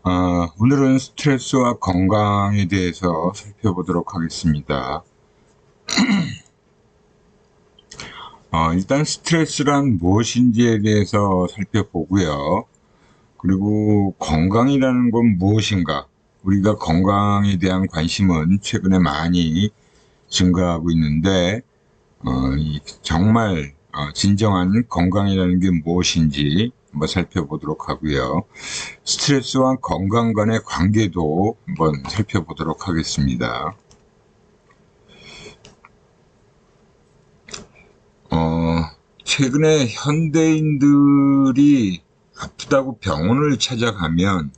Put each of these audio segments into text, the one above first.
오늘은 스트레스와 건강에 대해서 살펴보도록 하겠습니다. 일단 스트레스란 무엇인지에 대해서 살펴보고요. 그리고 건강이라는 건 무엇인가? 우리가 건강에 대한 관심은 최근에 많이 증가하고 있는데, 정말 진정한 건강이라는 게 무엇인지 한번 살펴보도록 하고요. 스트레스와 건강 간의 관계도 한번 살펴보도록 하겠습니다. 최근에 현대인들이 아프다고 병원을 찾아가면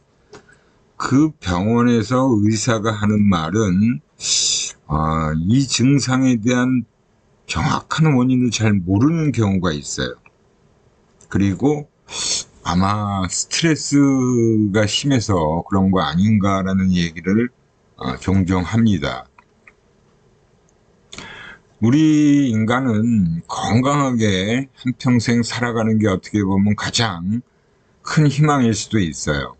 그 병원에서 의사가 하는 말은 이 증상에 대한 정확한 원인을 잘 모르는 경우가 있어요. 그리고 아마 스트레스가 심해서 그런 거 아닌가라는 얘기를 종종 합니다. 우리 인간은 건강하게 한평생 살아가는 게 어떻게 보면 가장 큰 희망일 수도 있어요.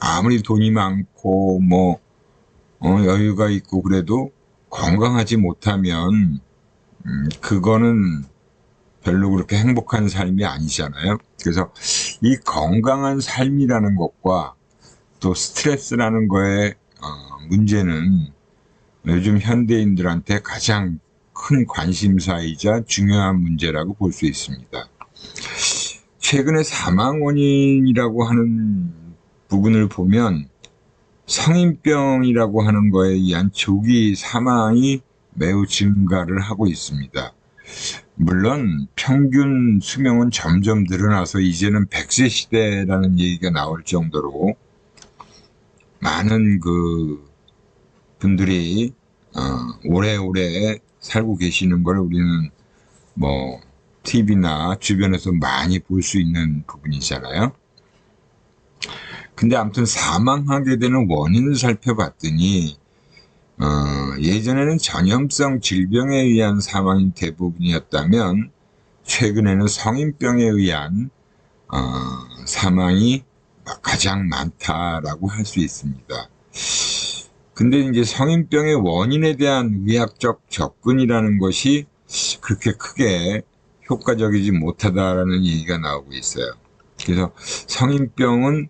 아무리 돈이 많고 여유가 있고 그래도 건강하지 못하면 그거는 별로 그렇게 행복한 삶이 아니잖아요. 그래서 이 건강한 삶이라는 것과 또 스트레스라는 거의 문제는 요즘 현대인들한테 가장 큰 관심사이자 중요한 문제라고 볼 수 있습니다. 최근에 사망 원인이라고 하는 부분을 보면 성인병이라고 하는 거에 의한 조기 사망이 매우 증가를 하고 있습니다. 물론 평균 수명은 점점 늘어나서 이제는 100세 시대라는 얘기가 나올 정도로 많은 분들이 오래오래 살고 계시는 걸 우리는 TV나 주변에서 많이 볼 수 있는 부분이잖아요. 근데 아무튼 사망하게 되는 원인을 살펴봤더니 예전에는 전염성 질병에 의한 사망이 대부분이었다면 최근에는 성인병에 의한 사망이 가장 많다라고 할 수 있습니다. 근데 이제 성인병의 원인에 대한 의학적 접근이라는 것이 그렇게 크게 효과적이지 못하다라는 얘기가 나오고 있어요. 그래서 성인병은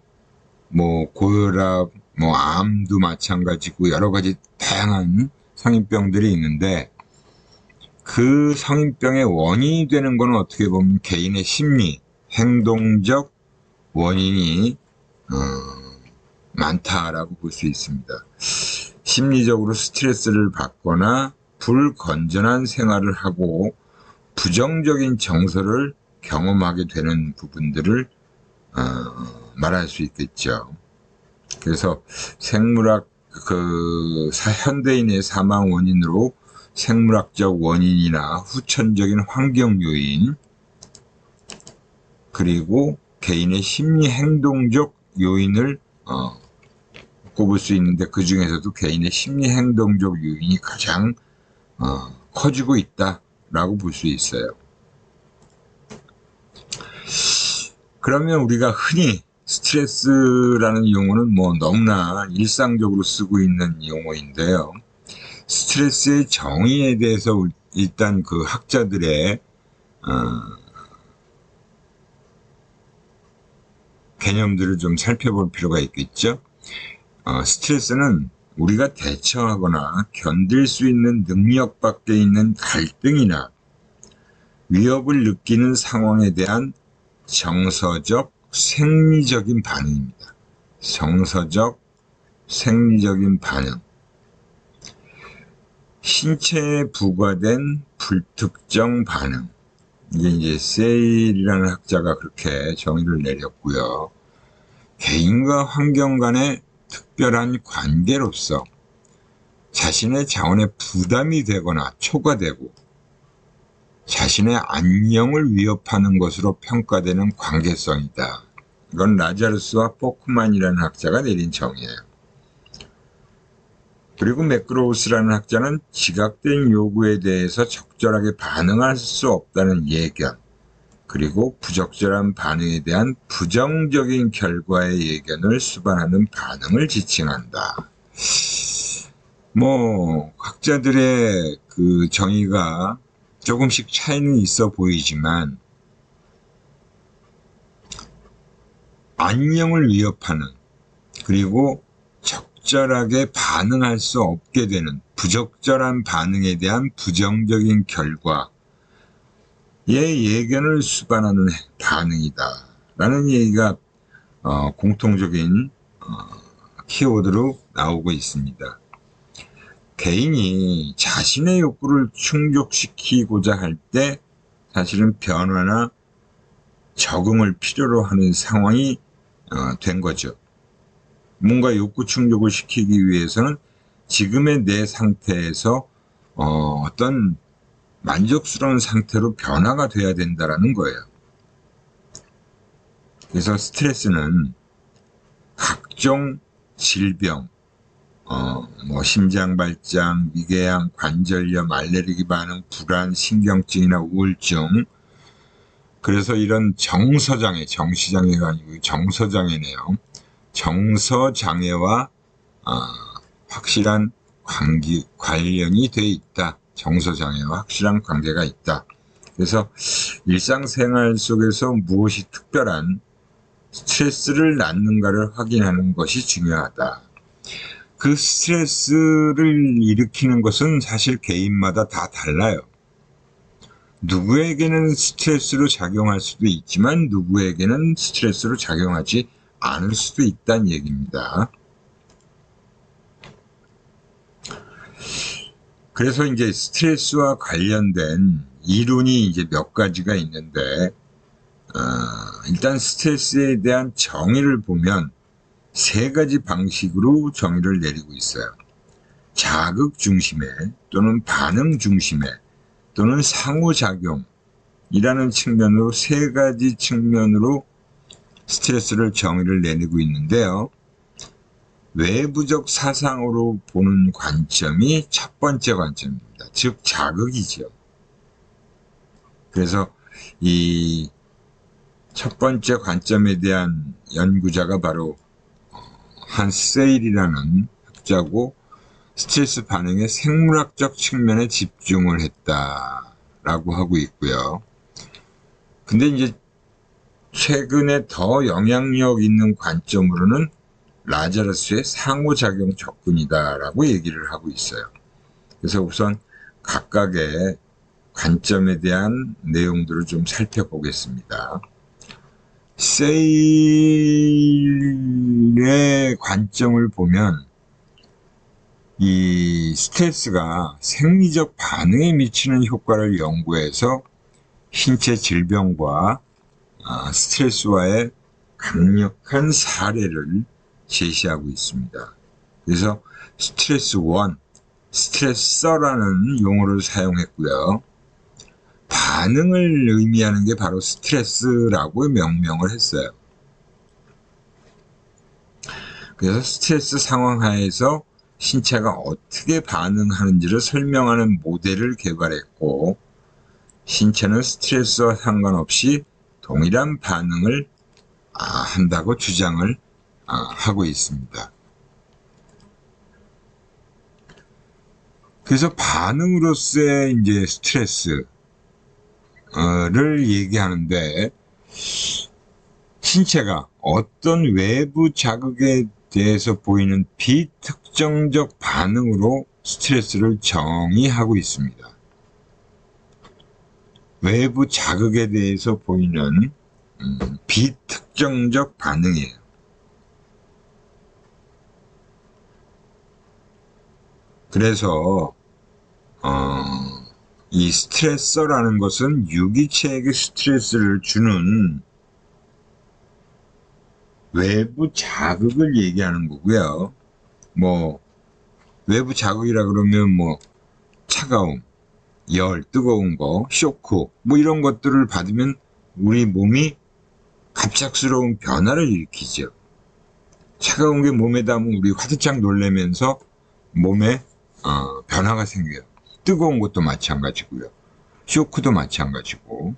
고혈압, 암도 마찬가지고 여러 가지 다양한 성인병들이 있는데 그 성인병의 원인이 되는 것은 어떻게 보면 개인의 심리, 행동적 원인이 많다라고 볼 수 있습니다. 심리적으로 스트레스를 받거나 불건전한 생활을 하고 부정적인 정서를 경험하게 되는 부분들을 말할 수 있겠죠. 그래서 생물학 현대인의 사망 원인으로 생물학적 원인이나 후천적인 환경 요인 그리고 개인의 심리 행동적 요인을 꼽을 수 있는데 그 중에서도 개인의 심리 행동적 요인이 가장 커지고 있다라고 볼 수 있어요. 그러면 우리가 흔히 스트레스라는 용어는 너무나 일상적으로 쓰고 있는 용어인데요. 스트레스의 정의에 대해서 일단 그 학자들의 개념들을 좀 살펴볼 필요가 있겠죠. 스트레스는 우리가 대처하거나 견딜 수 있는 능력 밖에 있는 갈등이나 위협을 느끼는 상황에 대한 정서적, 생리적인 반응입니다. 정서적, 생리적인 반응. 신체에 부과된 불특정 반응. 이게 이제 세일이라는 학자가 그렇게 정의를 내렸고요. 개인과 환경 간의 특별한 관계로서 자신의 자원에 부담이 되거나 초과되고 자신의 안녕을 위협하는 것으로 평가되는 관계성이다. 이건 라자루스와 포크만이라는 학자가 내린 정의예요. 그리고 매크로우스라는 학자는 지각된 요구에 대해서 적절하게 반응할 수 없다는 예견, 그리고 부적절한 반응에 대한 부정적인 결과의 예견을 수반하는 반응을 지칭한다. 뭐 학자들의 그 정의가 조금씩 차이는 있어 보이지만 안녕을 위협하는, 그리고 적절하게 반응할 수 없게 되는 부적절한 반응에 대한 부정적인 결과의 예견을 수반하는 반응이다 라는 얘기가 공통적인 키워드로 나오고 있습니다. 개인이 자신의 욕구를 충족시키고자 할 때 사실은 변화나 적응을 필요로 하는 상황이 된 거죠. 뭔가 욕구 충족을 시키기 위해서는 지금의 내 상태에서 어떤 만족스러운 상태로 변화가 돼야 된다라는 거예요. 그래서 스트레스는 각종 질병, 뭐 심장발작, 위궤양, 관절염, 알레르기 반응, 불안, 신경증이나 우울증, 그래서 이런 정서장애, 정시장애가 아니고 정서장애네요. 정서장애와 확실한 관련이 돼 있다. 정서장애와 확실한 관계가 있다. 그래서 일상생활 속에서 무엇이 특별한 스트레스를 낳는가를 확인하는 것이 중요하다. 그 스트레스를 일으키는 것은 사실 개인마다 다 달라요. 누구에게는 스트레스로 작용할 수도 있지만 누구에게는 스트레스로 작용하지 않을 수도 있다는 얘기입니다. 그래서 이제 스트레스와 관련된 이론이 이제 몇 가지가 있는데, 일단 스트레스에 대한 정의를 보면 세 가지 방식으로 정의를 내리고 있어요. 자극 중심의, 또는 반응 중심의, 또는 상호작용이라는 측면으로 세 가지 측면으로 스트레스를 정의를 내리고 있는데요. 외부적 사상으로 보는 관점이 첫 번째 관점입니다. 즉 자극이죠. 그래서 이 첫 번째 관점에 대한 연구자가 바로 한스 세일이라는 학자고, 스트레스 반응의 생물학적 측면에 집중을 했다라고 하고 있고요. 근데 이제 최근에 더 영향력 있는 관점으로는 라자르스의 상호작용 접근이다라고 얘기를 하고 있어요. 그래서 우선 각각의 관점에 대한 내용들을 좀 살펴보겠습니다. 세일의 관점을 보면 이 스트레스가 생리적 반응에 미치는 효과를 연구해서 신체 질병과 스트레스와의 강력한 사례를 제시하고 있습니다. 그래서 스트레스 1, 스트레서라는 용어를 사용했고요. 반응을 의미하는 게 바로 스트레스라고 명명을 했어요. 그래서 스트레스 상황 하에서 신체가 어떻게 반응하는지를 설명하는 모델을 개발했고, 신체는 스트레스와 상관없이 동일한 반응을 한다고 주장을 하고 있습니다. 그래서 반응으로서의 이제 스트레스를 얘기하는데, 신체가 어떤 외부 자극에 대해서 보이는 비특정적 반응으로 스트레스를 정의하고 있습니다. 외부 자극에 대해서 보이는 비특정적 반응이에요. 그래서 이 스트레서라는 것은 유기체에게 스트레스를 주는 외부 자극을 얘기하는 거고요. 뭐 외부 자극이라 그러면 뭐 차가움, 열, 뜨거운 거, 쇼크 뭐 이런 것들을 받으면 우리 몸이 갑작스러운 변화를 일으키죠. 차가운 게 몸에 닿으면 우리 화들짝 놀라면서 몸에 변화가 생겨요. 뜨거운 것도 마찬가지고요. 쇼크도 마찬가지고.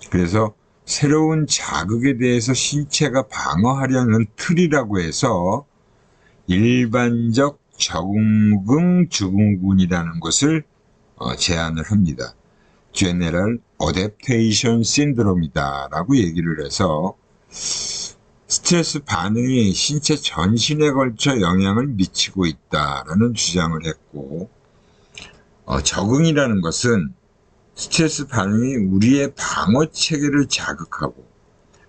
그래서 새로운 자극에 대해서 신체가 방어하려는 틀이라고 해서 일반적 적응 증후군이라는 것을 제안을 합니다. General Adaptation Syndrome이다 라고 얘기를 해서 스트레스 반응이 신체 전신에 걸쳐 영향을 미치고 있다라는 주장을 했고, 적응이라는 것은 스트레스 반응이 우리의 방어 체계를 자극하고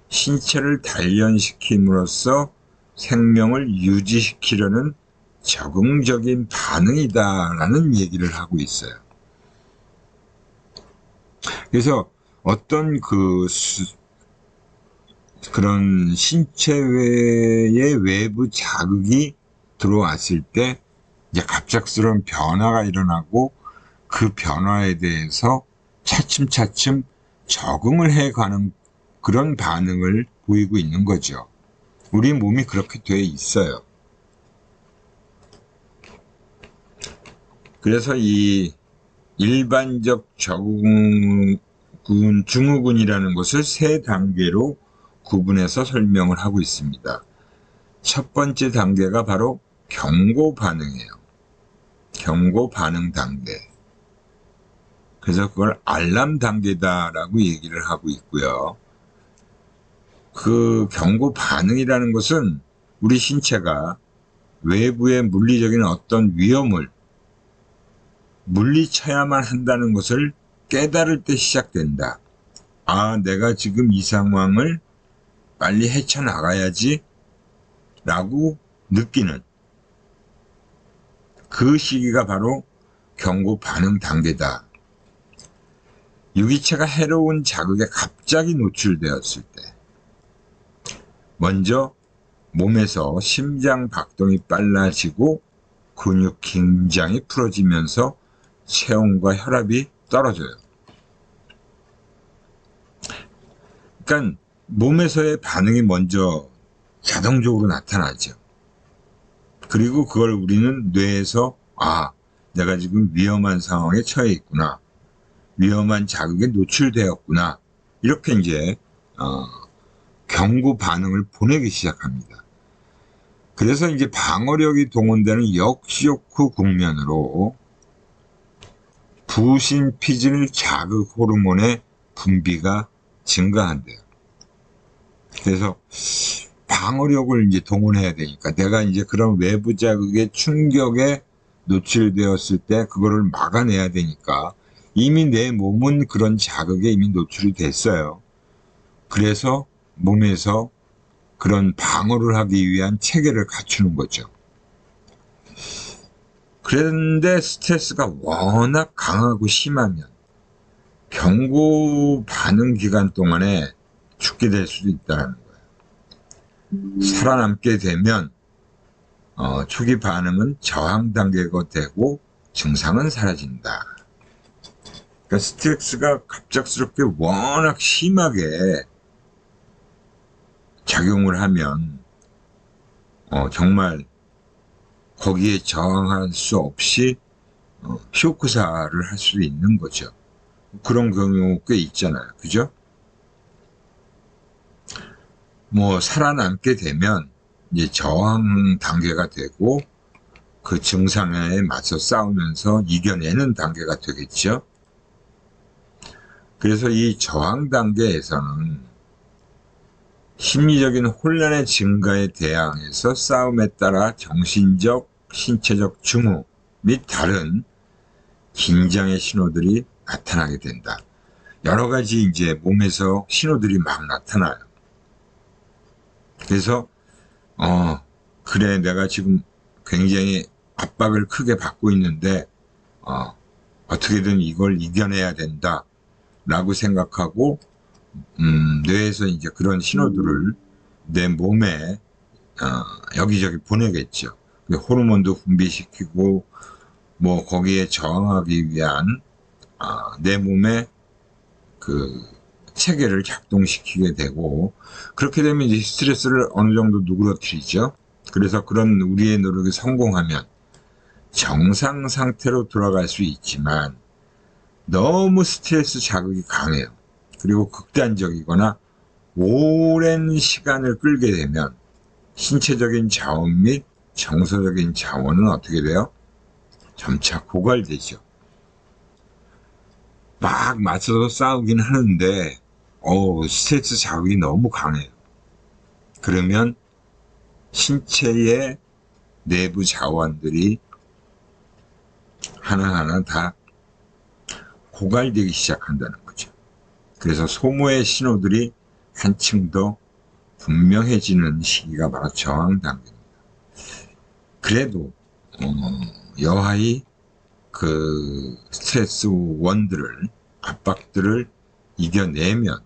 신체를 단련시킴으로써 생명을 유지시키려는 적응적인 반응이다라는 얘기를 하고 있어요. 그래서 어떤 그런 신체의 외부 자극이 들어왔을 때 이제 갑작스러운 변화가 일어나고 그 변화에 대해서 차츰차츰 적응을 해가는 그런 반응을 보이고 있는 거죠. 우리 몸이 그렇게 돼 있어요. 그래서 이 일반적 증후군이라는 것을 세 단계로 구분해서 설명을 하고 있습니다. 첫 번째 단계가 바로 경고 반응이에요. 경고 반응 단계. 그래서 그걸 알람 단계다라고 얘기를 하고 있고요. 그 경고 반응이라는 것은 우리 신체가 외부의 물리적인 어떤 위험을 물리쳐야만 한다는 것을 깨달을 때 시작된다. 아, 내가 지금 이 상황을 빨리 헤쳐나가야지 라고 느끼는 그 시기가 바로 경고 반응 단계다. 유기체가 해로운 자극에 갑자기 노출되었을 때 먼저 몸에서 심장 박동이 빨라지고 근육 긴장이 풀어지면서 체온과 혈압이 떨어져요. 그러니까 몸에서의 반응이 먼저 자동적으로 나타나죠. 그리고 그걸 우리는 뇌에서 내가 지금 위험한 상황에 처해 있구나. 위험한 자극에 노출되었구나. 이렇게 이제 경고 반응을 보내기 시작합니다. 그래서 이제 방어력이 동원되는 역시효크 국면으로 부신피질 자극 호르몬의 분비가 증가한대요. 그래서 방어력을 이제 동원해야 되니까 내가 이제 그런 외부 자극의 충격에 노출되었을 때 그거를 막아내야 되니까 이미 내 몸은 그런 자극에 이미 노출이 됐어요. 그래서 몸에서 그런 방어를 하기 위한 체계를 갖추는 거죠. 그런데 스트레스가 워낙 강하고 심하면 경고 반응 기간 동안에 죽게 될 수도 있다는 거예요. 살아남게 되면 초기 반응은 저항 단계가 되고 증상은 사라진다. 그러니까 스트레스가 갑작스럽게 워낙 심하게 작용을 하면 정말 거기에 저항할 수 없이 쇼크사를 할 수도 있는 거죠. 그런 경우 꽤 있잖아요. 그죠? 뭐 살아남게 되면 이제 저항 단계가 되고 그 증상에 맞서 싸우면서 이겨내는 단계가 되겠죠. 그래서 이 저항 단계에서는 심리적인 혼란의 증가에 대항해서 싸움에 따라 정신적, 신체적 증후 및 다른 긴장의 신호들이 나타나게 된다. 여러 가지 이제 몸에서 신호들이 막 나타나요. 그래서 그래, 내가 지금 굉장히 압박을 크게 받고 있는데 어떻게든 이걸 이겨내야 된다 라고 생각하고 뇌에서 이제 그런 신호들을 내 몸에 여기저기 보내겠죠. 호르몬도 분비시키고 뭐 거기에 저항하기 위한 내 몸의 그 체계를 작동시키게 되고, 그렇게 되면 이제 스트레스를 어느 정도 누그러뜨리죠. 그래서 그런 우리의 노력이 성공하면 정상 상태로 돌아갈 수 있지만 너무 스트레스 자극이 강해요. 그리고 극단적이거나 오랜 시간을 끌게 되면 신체적인 자원 및 정서적인 자원은 어떻게 돼요? 점차 고갈되죠. 막 맞서서 싸우긴 하는데 스트레스 자극이 너무 강해요. 그러면 신체의 내부 자원들이 하나하나 다 고갈되기 시작한다는 거죠. 그래서 소모의 신호들이 한층 더 분명해지는 시기가 바로 저항 단계입니다. 그래도 여하이 그 스트레스 원들을, 압박들을 이겨내면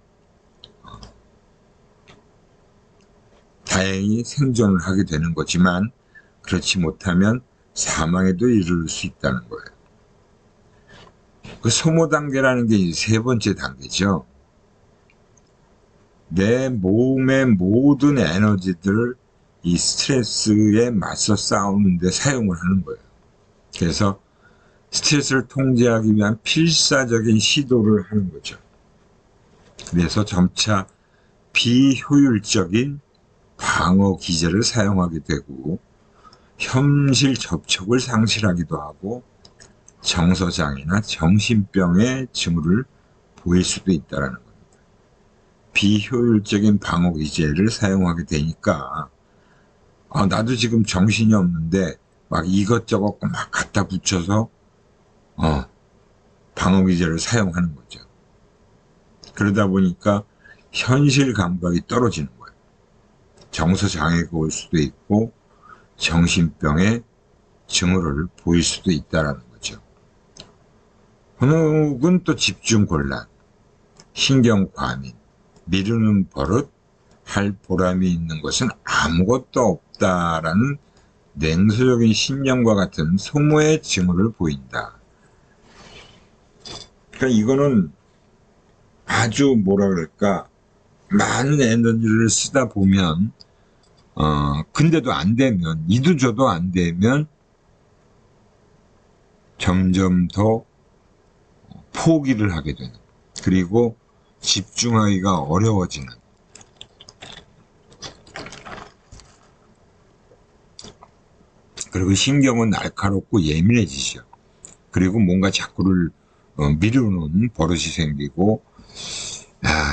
다행히 생존을 하게 되는 거지만, 그렇지 못하면 사망에도 이를 수 있다는 거예요. 그 소모 단계라는 게 이제 세 번째 단계죠. 내 몸의 모든 에너지들을 이 스트레스에 맞서 싸우는데 사용을 하는 거예요. 그래서 스트레스를 통제하기 위한 필사적인 시도를 하는 거죠. 그래서 점차 비효율적인 방어 기제를 사용하게 되고, 현실 접촉을 상실하기도 하고, 정서장애나 정신병의 징후를 보일 수도 있다는 겁니다. 비효율적인 방어 기제를 사용하게 되니까 나도 지금 정신이 없는데 막 이것저것 막 갖다 붙여서 방어 기제를 사용하는 거죠. 그러다 보니까 현실 감각이 떨어지는 거예요. 정서 장애가 올 수도 있고 정신병의 징후를 보일 수도 있다는 거죠. 혹은 또 집중 곤란, 신경 과민, 미루는 버릇, 할 보람이 있는 것은 아무것도 없다라는 냉소적인 신념과 같은 소모의 징후를 보인다. 그러니까 이거는 아주 뭐라 그럴까, 많은 에너지를 쓰다 보면 근데도 안 되면, 이도저도 안 되면 점점 더 포기를 하게 되는, 그리고 집중하기가 어려워지는, 그리고 신경은 날카롭고 예민해지죠. 그리고 뭔가 자꾸를 미루는 버릇이 생기고,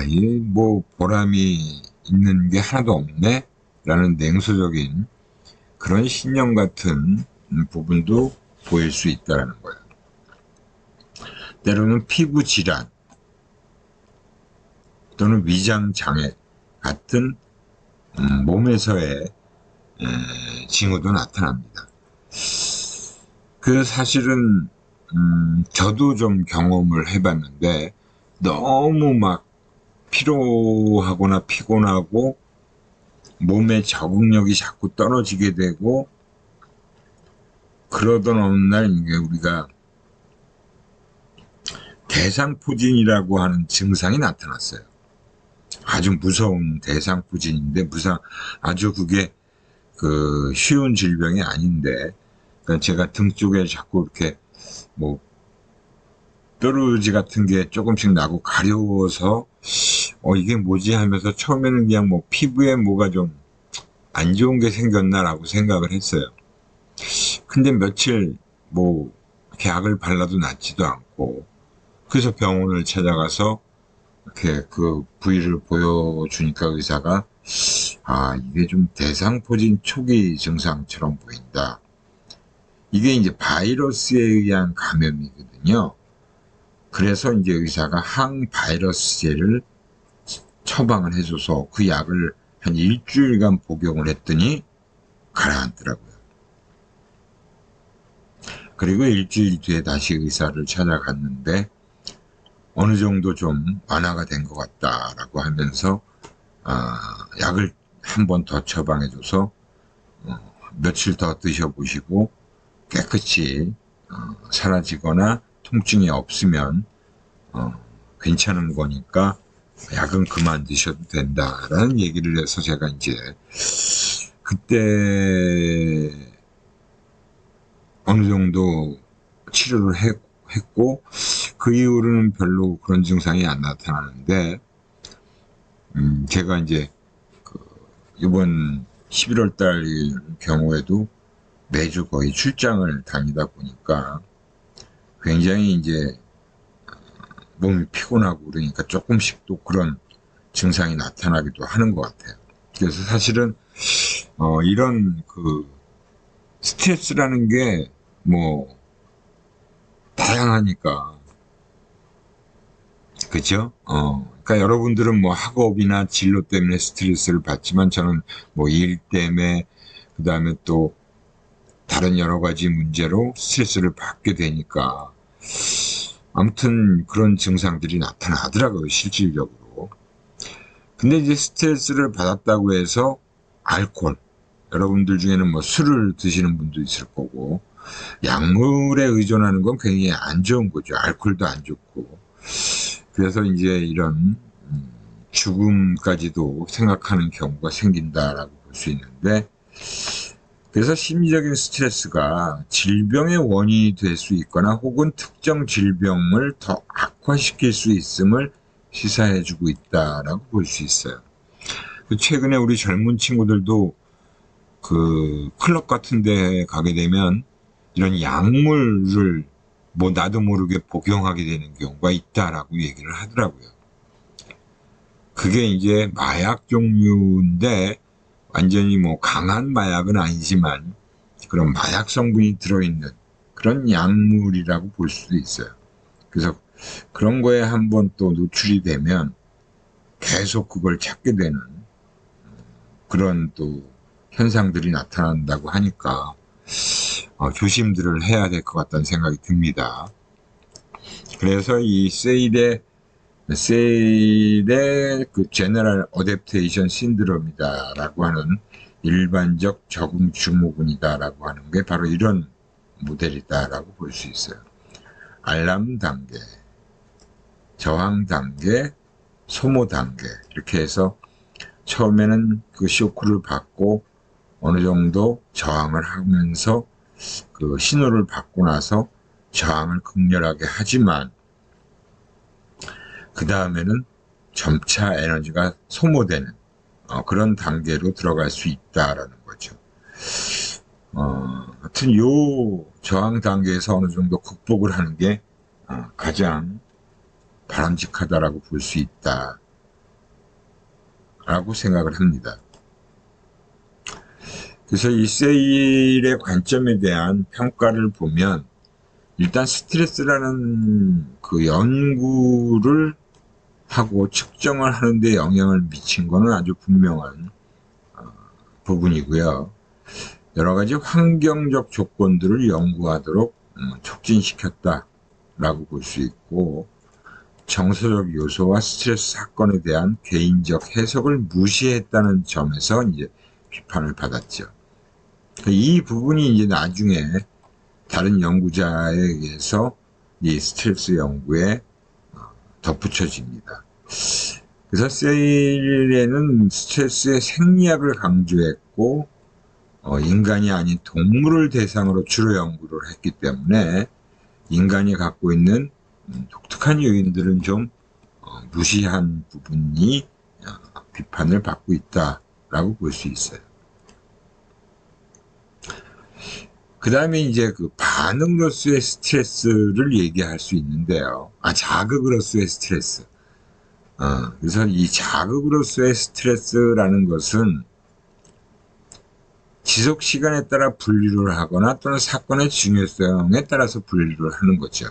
이 뭐 보람이 있는 게 하나도 없네 라는 냉소적인 그런 신념 같은 부분도 보일 수 있다는 거예요. 때로는 피부 질환 또는 위장 장애 같은 몸에서의 징후도 나타납니다. 그 사실은 저도 좀 경험을 해봤는데, 너무 막 피로하거나 피곤하고 몸의 적응력이 자꾸 떨어지게 되고, 그러던 어느 날 이게 우리가 대상포진이라고 하는 증상이 나타났어요. 아주 무서운 대상포진인데, 아주 그게 쉬운 질병이 아닌데, 그러니까 제가 등 쪽에 자꾸 이렇게 뭐 뾰루지 같은 게 조금씩 나고 가려워서 이게 뭐지 하면서 처음에는 그냥 뭐 피부에 뭐가 좀 안 좋은 게 생겼나라고 생각을 했어요. 근데 며칠 뭐 약을 발라도 낫지도 않고, 그래서 병원을 찾아가서 이렇게 그 부위를 보여주니까 의사가 이게 좀 대상포진 초기 증상처럼 보인다. 이게 이제 바이러스에 의한 감염이거든요. 그래서 이제 의사가 항바이러스제를 처방을 해줘서 그 약을 한 일주일간 복용을 했더니 가라앉더라고요. 그리고 일주일 뒤에 다시 의사를 찾아갔는데 어느 정도 좀 완화가 된 것 같다라고 하면서 약을 한 번 더 처방해줘서 며칠 더 드셔보시고 깨끗이 사라지거나 통증이 없으면 괜찮은 거니까 약은 그만 드셔도 된다라는 얘기를 해서, 제가 이제 그때 어느 정도 치료를 했고, 그 이후로는 별로 그런 증상이 안 나타나는데, 제가 이제 이번 11월 달 경우에도 매주 거의 출장을 다니다 보니까 굉장히 이제 몸이 피곤하고 그러니까 조금씩 또 그런 증상이 나타나기도 하는 것 같아요. 그래서 사실은 이런 스트레스라는 게 뭐 다양하니까, 그죠? 그러니까 여러분들은 뭐 학업이나 진로 때문에 스트레스를 받지만 저는 뭐 일 때문에, 그 다음에 또 다른 여러 가지 문제로 스트레스를 받게 되니까 아무튼 그런 증상들이 나타나더라고요, 실질적으로. 근데 이제 스트레스를 받았다고 해서 알코올, 여러분들 중에는 뭐 술을 드시는 분도 있을 거고, 약물에 의존하는 건 굉장히 안 좋은 거죠. 알코올도 안 좋고. 그래서 이제 이런 죽음까지도 생각하는 경우가 생긴다라고 볼 수 있는데, 그래서 심리적인 스트레스가 질병의 원인이 될 수 있거나 혹은 특정 질병을 더 악화시킬 수 있음을 시사해주고 있다라고 볼 수 있어요. 최근에 우리 젊은 친구들도 클럽 같은 데 가게 되면 이런 약물을 뭐 나도 모르게 복용하게 되는 경우가 있다라고 얘기를 하더라고요. 그게 이제 마약 종류인데 완전히 뭐 강한 마약은 아니지만 그런 마약 성분이 들어있는 그런 약물이라고 볼 수도 있어요. 그래서 그런 거에 한번 또 노출이 되면 계속 그걸 찾게 되는 그런 또 현상들이 나타난다고 하니까 조심들을 해야 될 것 같다는 생각이 듭니다. 그래서 이 세일의 제너럴 어댑테이션 신드롬이다라고 하는 일반적 적응 증후군이다라고 하는 게 바로 이런 모델이다라고 볼 수 있어요. 알람 단계, 저항 단계, 소모 단계, 이렇게 해서 처음에는 그 쇼크를 받고 어느 정도 저항을 하면서 그 신호를 받고 나서 저항을 극렬하게 하지만 그 다음에는 점차 에너지가 소모되는 그런 단계로 들어갈 수 있다라는 거죠. 하여튼 요 저항 단계에서 어느 정도 극복을 하는 게 가장 바람직하다라고 볼 수 있다라고 생각을 합니다. 그래서 이 세일의 관점에 대한 평가를 보면 일단 스트레스라는 그 연구를 하고 측정을 하는 데 영향을 미친 거는 아주 분명한 부분이고요. 여러 가지 환경적 조건들을 연구하도록 촉진시켰다라고 볼 수 있고, 정서적 요소와 스트레스 사건에 대한 개인적 해석을 무시했다는 점에서 이제 비판을 받았죠. 이 부분이 이제 나중에 다른 연구자에 의해서 이 스트레스 연구에 덧붙여집니다. 그래서 세일에는 스트레스의 생리학을 강조했고, 인간이 아닌 동물을 대상으로 주로 연구를 했기 때문에 인간이 갖고 있는 독특한 요인들은 좀 무시한 부분이 비판을 받고 있다라고 볼 수 있어요. 그 다음에 이제 그 반응으로서의 스트레스를 얘기할 수 있는데요. 자극으로서의 스트레스. 그래서 이 자극으로서의 스트레스라는 것은 지속 시간에 따라 분류를 하거나 또는 사건의 중요성에 따라서 분류를 하는 거죠.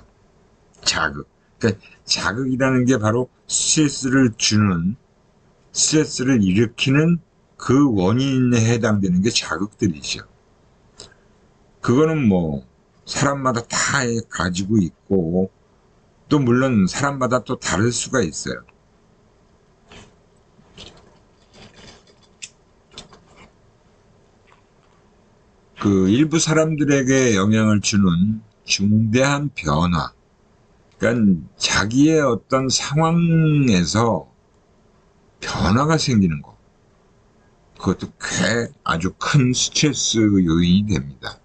자극. 그러니까 자극이라는 게 바로 스트레스를 일으키는 그 원인에 해당되는 게 자극들이죠. 그거는 뭐 사람마다 다 가지고 있고 또 물론 사람마다 또 다를 수가 있어요. 그 일부 사람들에게 영향을 주는 중대한 변화, 그러니까 자기의 어떤 상황에서 변화가 생기는 거, 그것도 아주 큰 스트레스 요인이 됩니다.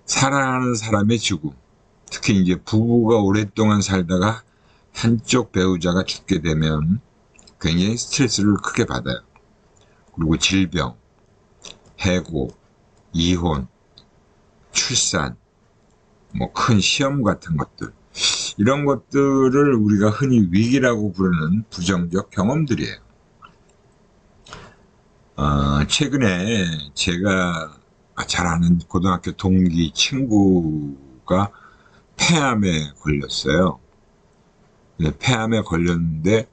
사랑하는 사람의 죽음, 특히 이제 부부가 오랫동안 살다가 한쪽 배우자가 죽게 되면 굉장히 스트레스를 크게 받아요. 그리고 질병, 해고, 이혼, 출산, 뭐 큰 시험 같은 것들, 이런 것들을 우리가 흔히 위기라고 부르는 부정적 경험들이에요. 최근에 제가 잘 아는 고등학교 동기 친구가 폐암에 걸렸어요. 폐암에 걸렸는데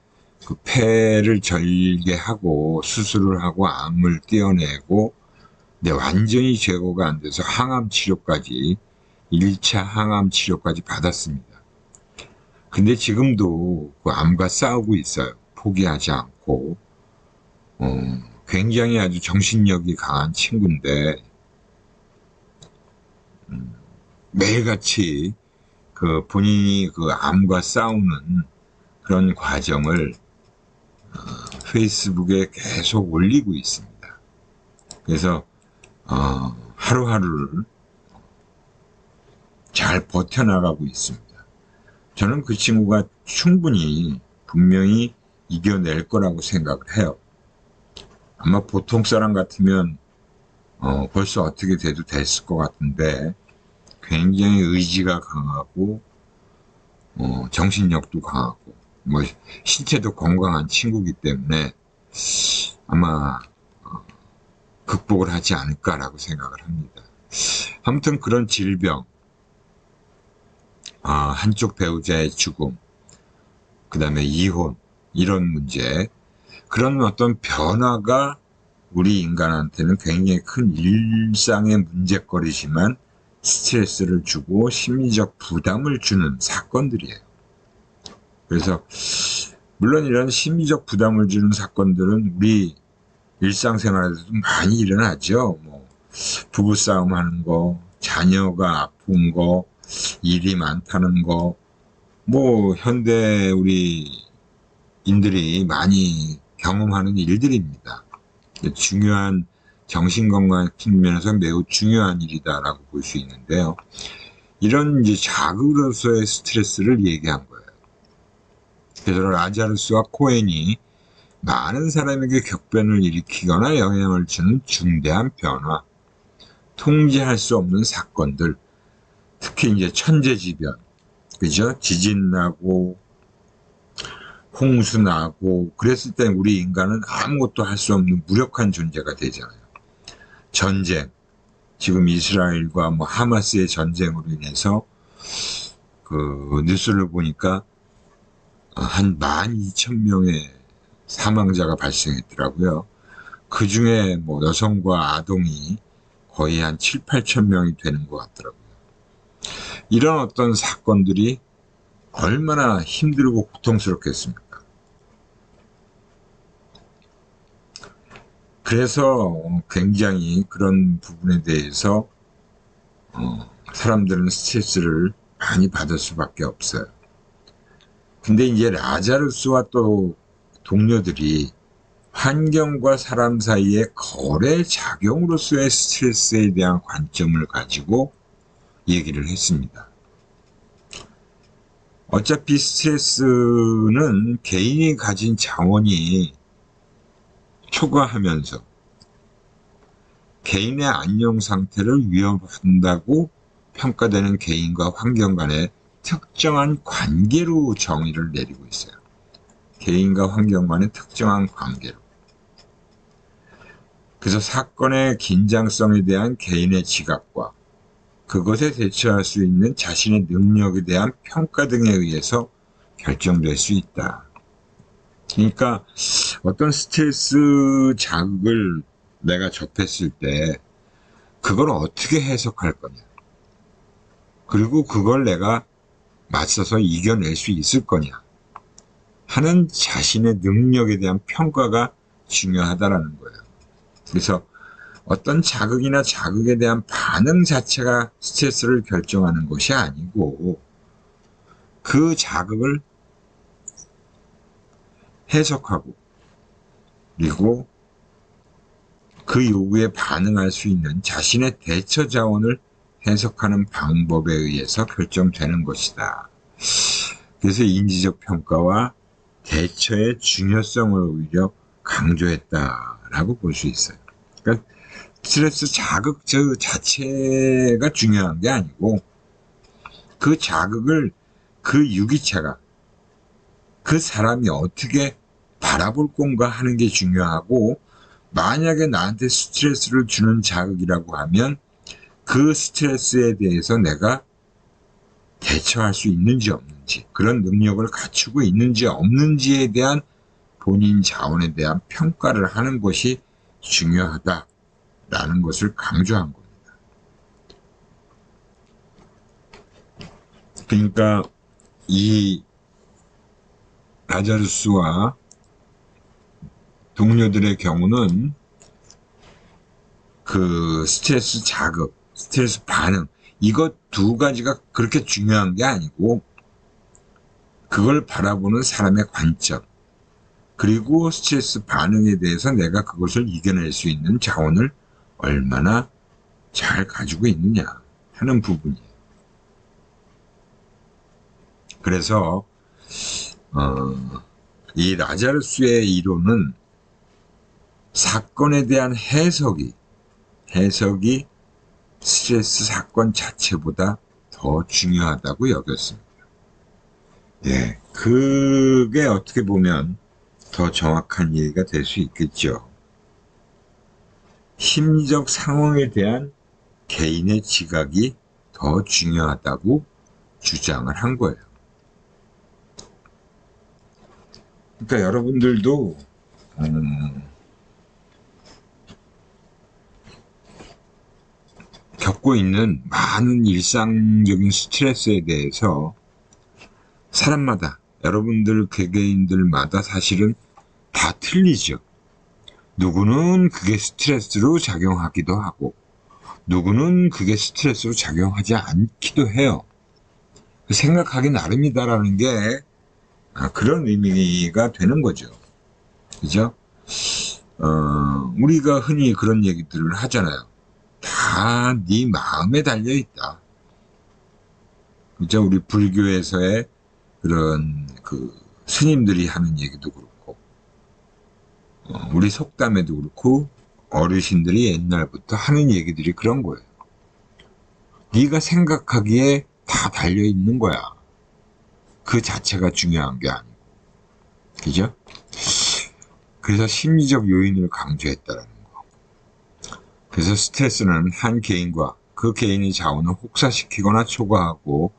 그 폐를 절개하고 수술을 하고 암을 떼어내고 완전히 제거가 안 돼서 항암 치료까지 1차 항암 치료까지 받았습니다. 근데 지금도 그 암과 싸우고 있어요. 포기하지 않고. 굉장히 아주 정신력이 강한 친구인데 매일같이 그 본인이 그 암과 싸우는 그런 과정을 페이스북에 계속 올리고 있습니다. 그래서 하루하루를 잘 버텨나가고 있습니다. 저는 그 친구가 충분히 분명히 이겨낼 거라고 생각을 해요. 아마 보통 사람 같으면 벌써 어떻게 돼도 됐을 것 같은데 굉장히 의지가 강하고 정신력도 강하고 뭐 신체도 건강한 친구이기 때문에 아마 극복을 하지 않을까라고 생각을 합니다. 아무튼 그런 질병, 한쪽 배우자의 죽음, 그 다음에 이혼, 이런 문제, 그런 어떤 변화가 우리 인간한테는 굉장히 큰 일상의 문제거리지만 스트레스를 주고 심리적 부담을 주는 사건들이에요. 그래서 물론 이런 심리적 부담을 주는 사건들은 우리 일상생활에서도 많이 일어나죠. 뭐 부부싸움 하는 거, 자녀가 아픈 거, 일이 많다는 거, 뭐 현대 우리 인들이 많이 경험하는 일들입니다. 중요한 정신건강 측면에서 매우 중요한 일이다라고 볼 수 있는데요. 이런 이제 자극으로서의 스트레스를 얘기한 거예요. 그래서 라자루스와 코헨이 많은 사람에게 격변을 일으키거나 영향을 주는 중대한 변화, 통제할 수 없는 사건들, 특히 이제 천재지변, 그죠? 지진 나고 홍수 나고 그랬을 때 우리 인간은 아무것도 할 수 없는 무력한 존재가 되잖아요. 전쟁, 지금 이스라엘과 뭐 하마스의 전쟁으로 인해서 그 뉴스를 보니까 한 12,000명의 사망자가 발생했더라고요. 그 중에 뭐 여성과 아동이 거의 한 7, 8천 명이 되는 것 같더라고요. 이런 어떤 사건들이 얼마나 힘들고 고통스럽겠습니까? 그래서 굉장히 그런 부분에 대해서 사람들은 스트레스를 많이 받을 수밖에 없어요. 근데 이제 라자루스와 또 동료들이 환경과 사람 사이의 거래 작용으로서의 스트레스에 대한 관점을 가지고 얘기를 했습니다. 어차피 스트레스는 개인이 가진 자원이 초과하면서 개인의 안녕 상태를 위협한다고 평가되는 개인과 환경 간의 특정한 관계로 정의를 내리고 있어요. 개인과 환경 간의 특정한 관계로. 그래서 사건의 긴장성에 대한 개인의 지각과 그것에 대처할 수 있는 자신의 능력에 대한 평가 등에 의해서 결정될 수 있다. 그러니까 어떤 스트레스 자극을 내가 접했을 때 그걸 어떻게 해석할 거냐. 그리고 그걸 내가 맞서서 이겨낼 수 있을 거냐 하는 자신의 능력에 대한 평가가 중요하다라는 거예요. 그래서 어떤 자극이나 자극에 대한 반응 자체가 스트레스를 결정하는 것이 아니고 그 자극을 해석하고 그리고 그 요구에 반응할 수 있는 자신의 대처 자원을 해석하는 방법에 의해서 결정되는 것이다. 그래서 인지적 평가와 대처의 중요성을 오히려 강조했다라고 볼 수 있어요. 그러니까 스트레스 자극 자체가 중요한 게 아니고 그 자극을 그 유기체가 그 사람이 어떻게 바라볼 건가 하는 게 중요하고, 만약에 나한테 스트레스를 주는 자극이라고 하면 그 스트레스에 대해서 내가 대처할 수 있는지 없는지, 그런 능력을 갖추고 있는지 없는지에 대한 본인 자원에 대한 평가를 하는 것이 중요하다라는 것을 강조한 겁니다. 그러니까 이 라자루스와 동료들의 경우는 그 스트레스 자극, 스트레스 반응, 이것 두 가지가 그렇게 중요한 게 아니고 그걸 바라보는 사람의 관점, 그리고 스트레스 반응에 대해서 내가 그것을 이겨낼 수 있는 자원을 얼마나 잘 가지고 있느냐 하는 부분이에요. 그래서 이 라자루스의 이론은 사건에 대한 해석이 스트레스 사건 자체보다 더 중요하다고 여겼습니다. 예, 그게 어떻게 보면 더 정확한 얘기가 될 수 있겠죠. 심리적 상황에 대한 개인의 지각이 더 중요하다고 주장을 한 거예요. 그러니까 여러분들도 겪고 있는 많은 일상적인 스트레스에 대해서 사람마다, 여러분들 개개인들마다 사실은 다 틀리죠. 누구는 그게 스트레스로 작용하기도 하고 누구는 그게 스트레스로 작용하지 않기도 해요. 생각하기 나름이다라는 게 그런 의미가 되는 거죠. 그죠? 우리가 흔히 그런 얘기들을 하잖아요. 다 네 마음에 달려있다. 그죠? 우리 불교에서의 그런 그 스님들이 하는 얘기도 그렇고, 우리 속담에도 그렇고, 어르신들이 옛날부터 하는 얘기들이 그런 거예요. 네가 생각하기에 다 달려있는 거야. 그 자체가 중요한 게 아니고. 그죠? 그래서 심리적 요인을 강조했다라는 거. 그래서 스트레스는 한 개인과 그 개인의 자원을 혹사시키거나 초과하고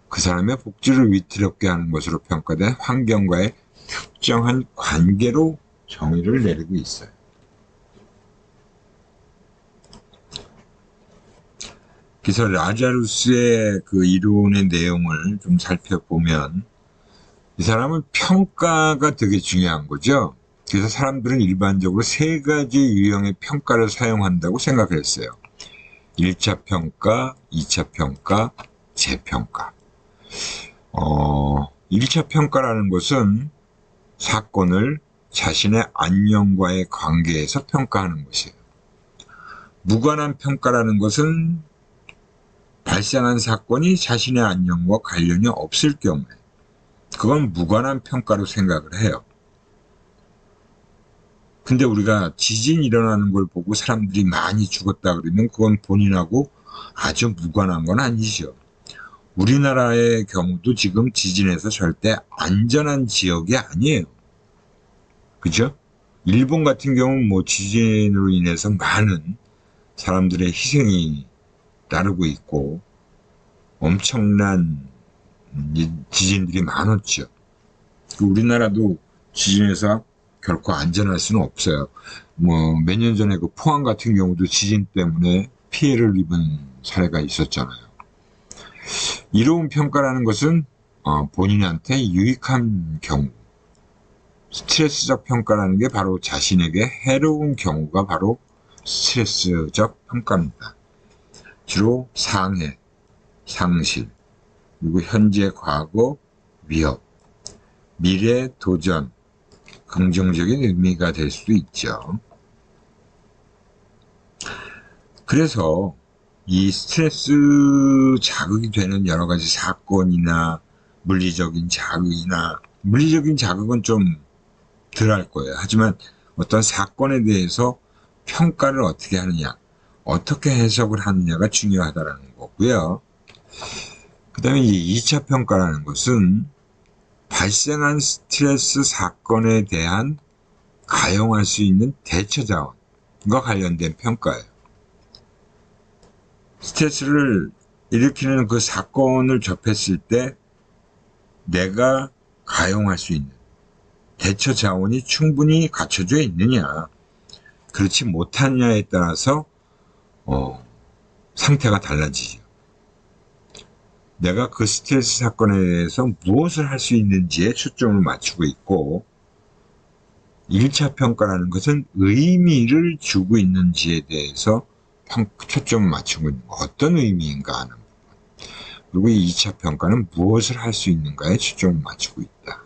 그 사람의 복지를 위태롭게 하는 것으로 평가된 환경과의 특정한 관계로 정의를 내리고 있어요. 그래서 라자루스의 그 이론의 내용을 좀 살펴보면 이 사람은 평가가 되게 중요한 거죠. 그래서 사람들은 일반적으로 세 가지 유형의 평가를 사용한다고 생각을 했어요. 1차 평가, 2차 평가, 재평가. 1차 평가라는 것은 사건을 자신의 안녕과의 관계에서 평가하는 것이에요. 무관한 평가라는 것은 발생한 사건이 자신의 안녕과 관련이 없을 경우에 그건 무관한 평가로 생각을 해요. 근데 우리가 지진이 일어나는 걸 보고 사람들이 많이 죽었다 그러면 그건 본인하고 아주 무관한 건 아니죠. 우리나라의 경우도 지금 지진에서 절대 안전한 지역이 아니에요. 그죠? 일본 같은 경우는 뭐 지진으로 인해서 많은 사람들의 희생이 따르고 있고 엄청난 지진들이 많았죠. 우리나라도 지진에서 결코 안전할 수는 없어요. 뭐 몇 년 전에 그 포항 같은 경우도 지진 때문에 피해를 입은 사례가 있었잖아요. 이로운 평가라는 것은 본인한테 유익한 경우, 스트레스적 평가라는 게 바로 자신에게 해로운 경우가 바로 스트레스적 평가입니다. 주로 상해, 상실, 그리고 현재, 과거, 위협, 미래, 도전, 긍정적인 의미가 될 수도 있죠. 그래서 이 스트레스 자극이 되는 여러 가지 사건이나 물리적인 자극이나, 물리적인 자극은 좀 덜 할 거예요. 하지만 어떤 사건에 대해서 평가를 어떻게 하느냐, 어떻게 해석을 하느냐가 중요하다는 거고요. 그 다음에 이 2차 평가라는 것은 발생한 스트레스 사건에 대한 가용할 수 있는 대처 자원과 관련된 평가예요. 스트레스를 일으키는 그 사건을 접했을 때 내가 가용할 수 있는 대처 자원이 충분히 갖춰져 있느냐, 그렇지 못하느냐에 따라서 상태가 달라지죠. 내가 그 스트레스 사건에 대해서 무엇을 할 수 있는지에 초점을 맞추고 있고, 1차 평가라는 것은 의미를 주고 있는지에 대해서 초점을 맞추고 있는 거, 어떤 의미인가 하는 부분. 그리고 2차 평가는 무엇을 할 수 있는가에 초점을 맞추고 있다.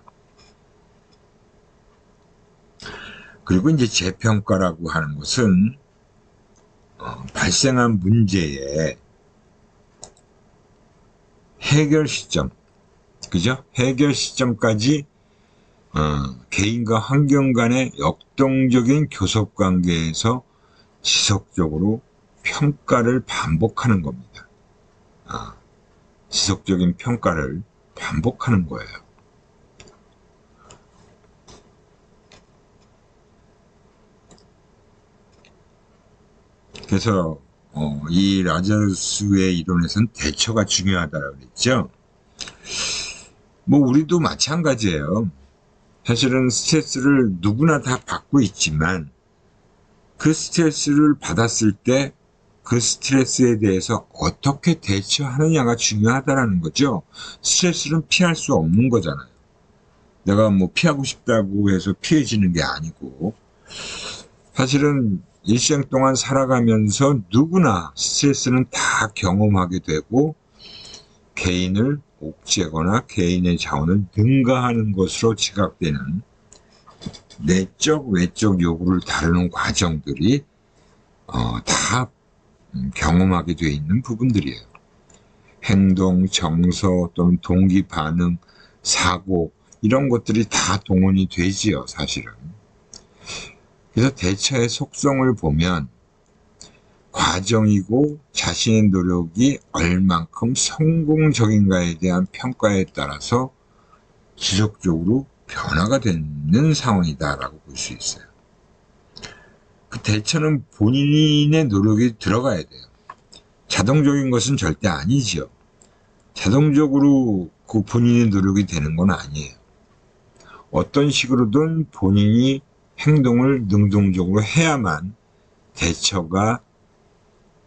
그리고 이제 재평가라고 하는 것은 발생한 문제의 해결 시점, 그죠? 해결 시점까지 개인과 환경 간의 역동적인 교섭 관계에서 지속적으로 평가를 반복하는 겁니다. 지속적인 평가를 반복하는 거예요. 그래서 이 라자루스의 이론에서는 대처가 중요하다고 그랬죠. 뭐 우리도 마찬가지예요. 사실은 스트레스를 누구나 다 받고 있지만 그 스트레스를 받았을 때 그 스트레스에 대해서 어떻게 대처하느냐가 중요하다는 거죠. 스트레스는 피할 수 없는 거잖아요. 내가 뭐 피하고 싶다고 해서 피해지는 게 아니고, 사실은 일생 동안 살아가면서 누구나 스트레스는 다 경험하게 되고, 개인을 옥죄거나 개인의 자원을 능가하는 것으로 지각되는 내적 외적 요구를 다루는 과정들이 다 경험하게 되어 있는 부분들이에요. 행동, 정서 또는 동기 반응, 사고, 이런 것들이 다 동원이 되지요, 사실은. 그래서 대처의 속성을 보면 과정이고 자신의 노력이 얼만큼 성공적인가에 대한 평가에 따라서 지속적으로 변화가 되는 상황이다라고 볼 수 있어요. 그 대처는 본인의 노력이 들어가야 돼요. 자동적인 것은 절대 아니지요. 자동적으로 그 본인의 노력이 되는 건 아니에요. 어떤 식으로든 본인이 행동을 능동적으로 해야만 대처가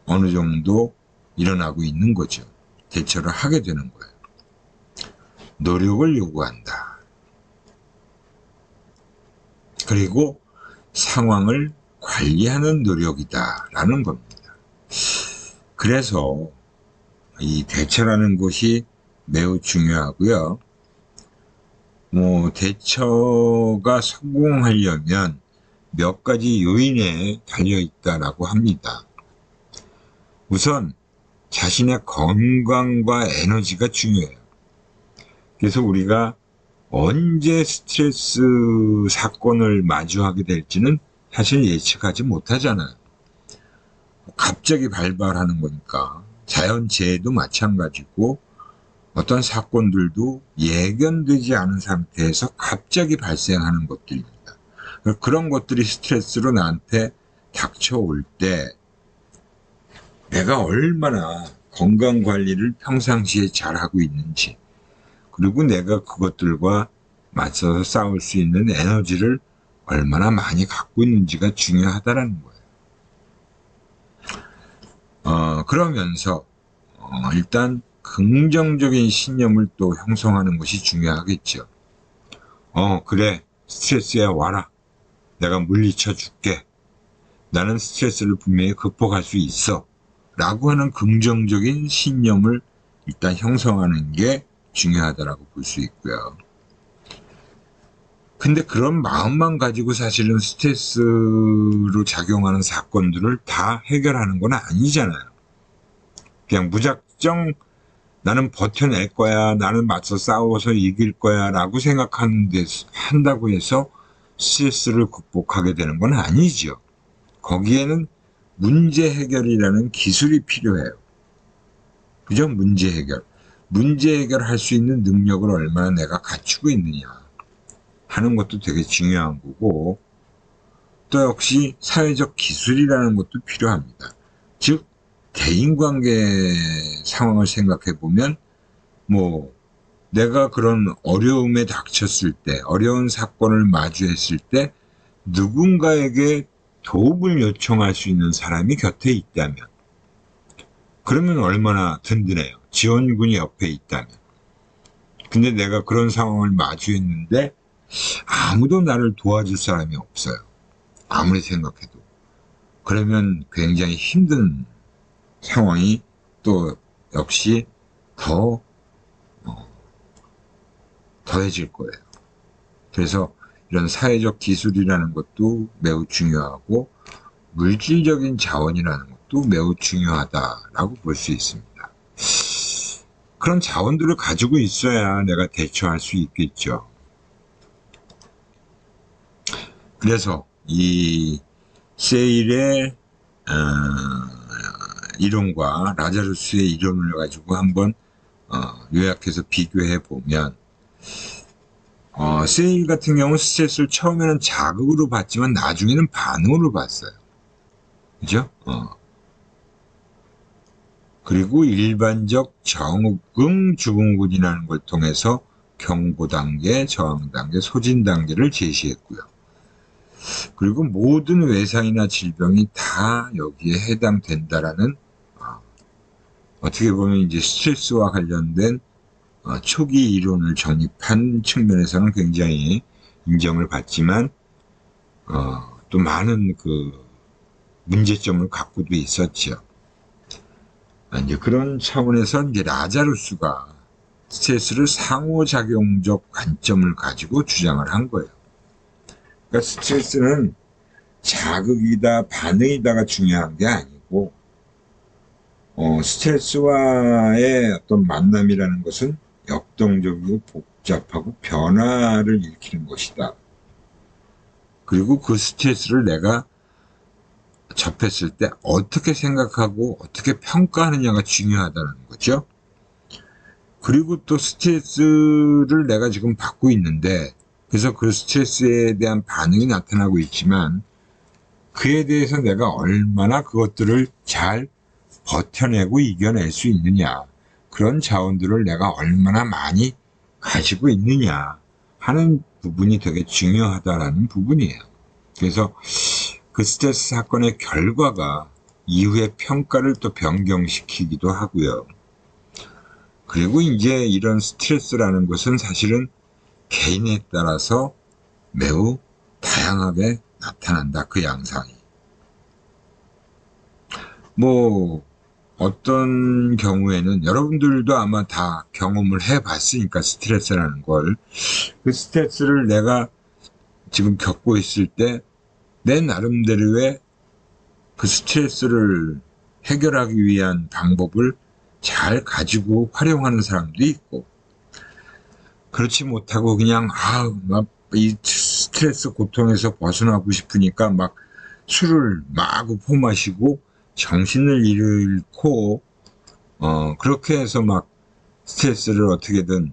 어느 정도 일어나고 있는 거죠. 대처를 하게 되는 거예요. 노력을 요구한다. 그리고 상황을 관리하는 노력이다라는 겁니다. 그래서 이 대처라는 것이 매우 중요하고요. 뭐 대처가 성공하려면 몇 가지 요인에 달려 있다라고 합니다. 우선 자신의 건강과 에너지가 중요해요. 그래서 우리가 언제 스트레스 사건을 마주하게 될지는 사실 예측하지 못하잖아요. 갑자기 발발하는 거니까. 자연재해도 마찬가지고 어떤 사건들도 예견되지 않은 상태에서 갑자기 발생하는 것들입니다. 그런 것들이 스트레스로 나한테 닥쳐올 때 내가 얼마나 건강관리를 평상시에 잘하고 있는지, 그리고 내가 그것들과 맞서서 싸울 수 있는 에너지를 얼마나 많이 갖고 있는지가 중요하다는 거예요. 그러면서 일단 긍정적인 신념을 또 형성하는 것이 중요하겠죠. 그래, 스트레스야 와라. 내가 물리쳐 줄게. 나는 스트레스를 분명히 극복할 수 있어. 라고 하는 긍정적인 신념을 일단 형성하는 게 중요하다라고 볼 수 있고요. 근데 그런 마음만 가지고 사실은 스트레스로 작용하는 사건들을 다 해결하는 건 아니잖아요. 그냥 무작정 나는 버텨낼 거야, 나는 맞서 싸워서 이길 거야 라고 한다고 해서 스트레스를 극복하게 되는 건 아니죠. 거기에는 문제 해결이라는 기술이 필요해요. 그죠? 문제 해결. 문제 해결할 수 있는 능력을 얼마나 내가 갖추고 있느냐 하는 것도 되게 중요한 거고, 또 역시 사회적 기술이라는 것도 필요합니다. 즉 대인관계 상황을 생각해 보면, 뭐 내가 그런 어려움에 닥쳤을 때, 어려운 사건을 마주했을 때 누군가에게 도움을 요청할 수 있는 사람이 곁에 있다면, 그러면 얼마나 든든해요. 지원군이 옆에 있다면. 근데 내가 그런 상황을 마주했는데 아무도 나를 도와줄 사람이 없어요. 아무리 생각해도. 그러면 굉장히 힘든 상황이 또 역시 더해질 거예요. 그래서 이런 사회적 기술이라는 것도 매우 중요하고, 물질적인 자원이라는 것도 매우 중요하다라고 볼 수 있습니다. 그런 자원들을 가지고 있어야 내가 대처할 수 있겠죠. 그래서 이 세일의 이론과 라자루스의 이론을 가지고 한번 요약해서 비교해 보면, 세일 같은 경우는 스트레스를 처음에는 자극으로 봤지만 나중에는 반응으로 봤어요. 그죠? 그리고 일반적 정응 주근군이라는 걸 통해서 경고 단계, 저항 단계, 소진 단계를 제시했고요. 그리고 모든 외상이나 질병이 다 여기에 해당된다라는, 어떻게 보면 이제 스트레스와 관련된 초기 이론을 정립한 측면에서는 굉장히 인정을 받지만, 또 많은 그 문제점을 갖고도 있었죠. 이제 그런 차원에서 이제 라자루스가 스트레스를 상호작용적 관점을 가지고 주장을 한 거예요. 그러니까 스트레스는 자극이다, 반응이다가 중요한 게 아니고, 스트레스와의 어떤 만남이라는 것은 역동적이고 복잡하고 변화를 일으키는 것이다. 그리고 그 스트레스를 내가 접했을 때 어떻게 생각하고 어떻게 평가하느냐가 중요하다는 거죠. 그리고 또 스트레스를 내가 지금 받고 있는데, 그래서 그 스트레스에 대한 반응이 나타나고 있지만, 그에 대해서 내가 얼마나 그것들을 잘 버텨내고 이겨낼 수 있느냐, 그런 자원들을 내가 얼마나 많이 가지고 있느냐 하는 부분이 되게 중요하다라는 부분이에요. 그래서 그 스트레스 사건의 결과가 이후의 평가를 또 변경시키기도 하고요. 그리고 이제 이런 스트레스라는 것은 사실은 개인에 따라서 매우 다양하게 나타난다, 그 양상이. 뭐 어떤 경우에는 여러분들도 아마 다 경험을 해봤으니까, 스트레스라는 걸, 그 스트레스를 내가 지금 겪고 있을 때 내 나름대로의 그 스트레스를 해결하기 위한 방법을 잘 가지고 활용하는 사람도 있고, 그렇지 못하고 그냥 막 이 스트레스 고통에서 벗어나고 싶으니까 막 술을 마구 퍼마시고 정신을 잃고 그렇게 해서 막 스트레스를 어떻게든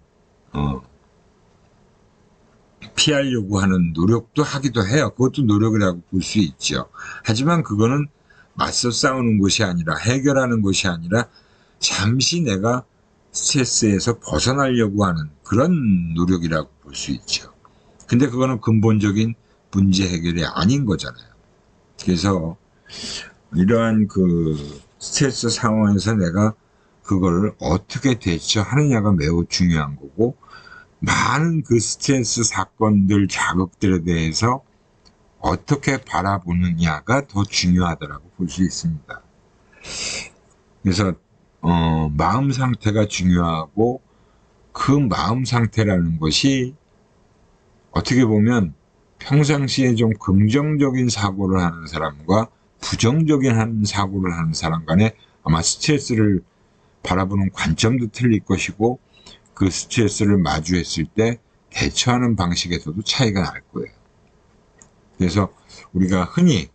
피하려고 하는 노력도 하기도 해요. 그것도 노력이라고 볼 수 있죠. 하지만 그거는 맞서 싸우는 것이 아니라, 해결하는 것이 아니라, 잠시 내가 스트레스에서 벗어나려고 하는 그런 노력이라고 볼 수 있죠. 근데 그거는 근본적인 문제 해결이 아닌 거잖아요. 그래서 이러한 그 스트레스 상황에서 내가 그걸 어떻게 대처하느냐가 매우 중요한 거고, 많은 그 스트레스 사건들, 자극들에 대해서 어떻게 바라보느냐가 더 중요하다고 볼 수 있습니다. 그래서 마음 상태가 중요하고, 그 마음 상태라는 것이 어떻게 보면 평상시에 좀 긍정적인 사고를 하는 사람과 부정적인 사고를 하는 사람 간에 아마 스트레스를 바라보는 관점도 틀릴 것이고 그 스트레스를 마주했을 때 대처하는 방식에서도 차이가 날 거예요. 그래서 우리가 흔히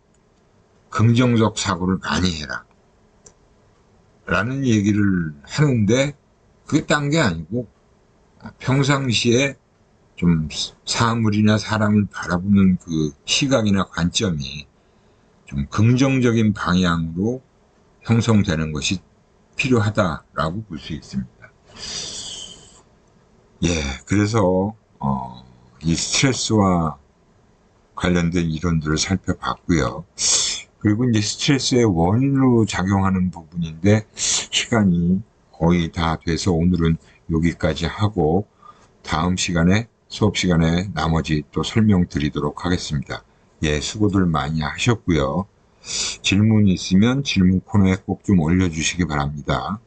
긍정적 사고를 많이 해라 라는 얘기를 하는데 그게 딴 게 아니고 평상시에 좀 사물이나 사람을 바라보는 그 시각이나 관점이 좀 긍정적인 방향으로 형성되는 것이 필요하다라고 볼 수 있습니다. 예, 그래서 이 스트레스와 관련된 이론들을 살펴봤고요. 그리고 이제 스트레스의 원인으로 작용하는 부분인데 시간이 거의 다 돼서 오늘은 여기까지 하고 다음 시간에 수업 시간에 나머지 또 설명드리도록 하겠습니다. 예, 수고들 많이 하셨고요. 질문이 있으면 질문 코너에 꼭 좀 올려주시기 바랍니다.